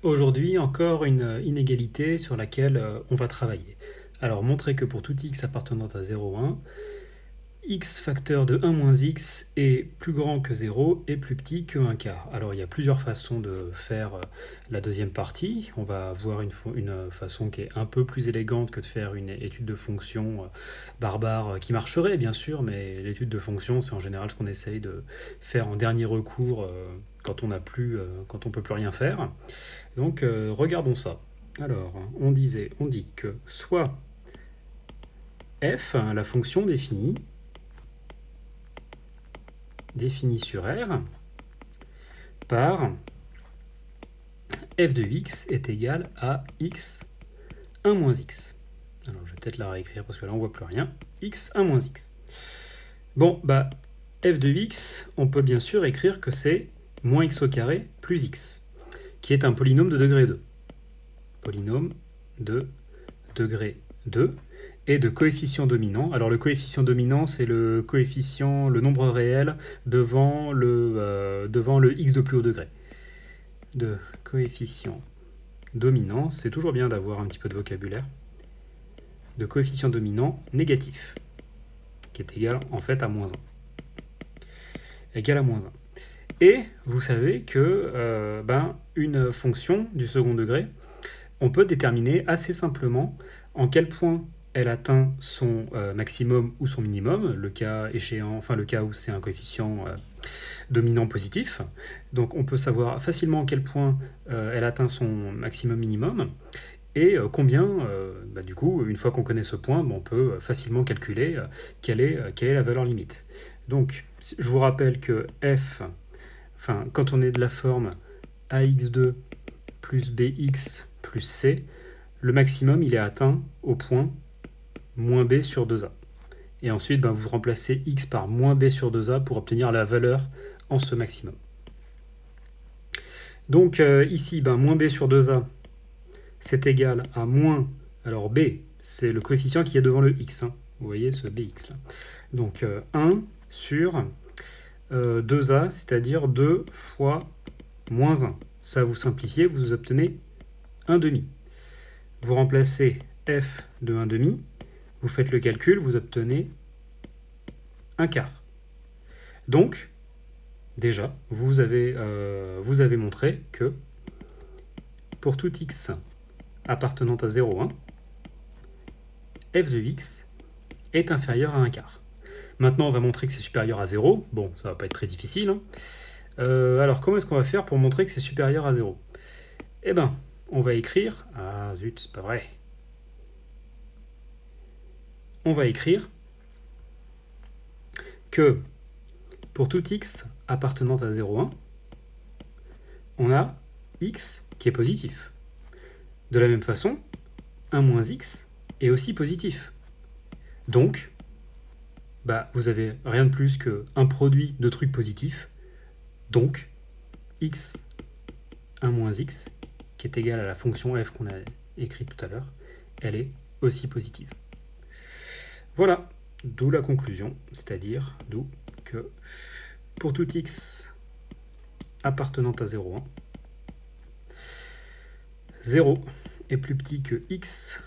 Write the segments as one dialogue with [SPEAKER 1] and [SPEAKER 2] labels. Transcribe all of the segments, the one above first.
[SPEAKER 1] Aujourd'hui, encore une inégalité sur laquelle on va travailler. Alors, montrer que pour tout x appartenant à 0, 1, x facteur de 1 moins x est plus grand que 0 et plus petit que 1 quart. Alors, il y a plusieurs façons de faire la deuxième partie. On va voir une façon qui est un peu plus élégante que de faire une étude de fonction barbare qui marcherait, bien sûr, mais l'étude de fonction, c'est en général ce qu'on essaye de faire en dernier recours quand on peut plus rien faire. Donc, regardons ça. Alors, on dit que soit f, la fonction définie sur R, par f de x est égal à x 1 moins x. Alors, je vais peut-être la réécrire parce que là, on ne voit plus rien. x 1 moins x. Bon, bah, f de x, on peut bien sûr écrire que c'est moins x au carré plus x, qui est un polynôme de degré 2. Polynôme de degré 2 et de coefficient dominant. Alors le coefficient dominant, c'est le nombre réel devant le x de plus haut degré. De coefficient dominant, c'est toujours bien d'avoir un petit peu de vocabulaire. De coefficient dominant négatif, qui est égal en fait à moins 1. Égal à moins 1. Et vous savez que une fonction du second degré, on peut déterminer assez simplement en quel point elle atteint son maximum ou son minimum, le cas où c'est un coefficient dominant positif. Donc on peut savoir facilement à quel point elle atteint son maximum minimum, et combien, du coup, une fois qu'on connaît ce point, on peut facilement calculer quelle est la valeur limite. Donc, je vous rappelle que f, quand on est de la forme ax2 plus bx plus c, le maximum il est atteint au point moins b sur 2a. Et ensuite, vous remplacez x par moins b sur 2a pour obtenir la valeur en ce maximum. Donc ici, moins b sur 2a, c'est égal à moins... Alors b, c'est le coefficient qui est devant le x. Vous voyez ce bx là. Donc 1 sur 2a, c'est-à-dire 2 fois moins 1. Ça, vous simplifiez, vous obtenez 1 demi. Vous remplacez f de 1 demi, vous faites le calcul, vous obtenez 1 quart. Donc, déjà, vous avez montré que pour tout x appartenant à 0, 1, f de x est inférieur à 1 quart. Maintenant, on va montrer que c'est supérieur à 0. Bon, ça va pas être très difficile. Alors, comment est-ce qu'on va faire pour montrer que c'est supérieur à 0 ? Eh bien, on va écrire... Ah zut, c'est pas vrai. On va écrire que pour tout x appartenant à 0,1, on a x qui est positif. De la même façon, 1 moins x est aussi positif. Donc, vous avez rien de plus qu'un produit de trucs positifs. Donc, x 1 moins x, qui est égal à la fonction f qu'on a écrite tout à l'heure, elle est aussi positive. Voilà, d'où la conclusion, c'est-à-dire d'où que pour tout x appartenant à 0,1, 0 est plus petit que x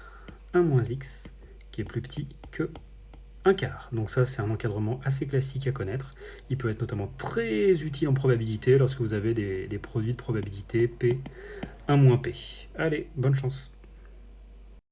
[SPEAKER 1] 1 moins x, qui est plus petit que 1 quart. Donc ça, c'est un encadrement assez classique à connaître. Il peut être notamment très utile en probabilité lorsque vous avez des produits de probabilité P 1 moins P. Allez, bonne chance.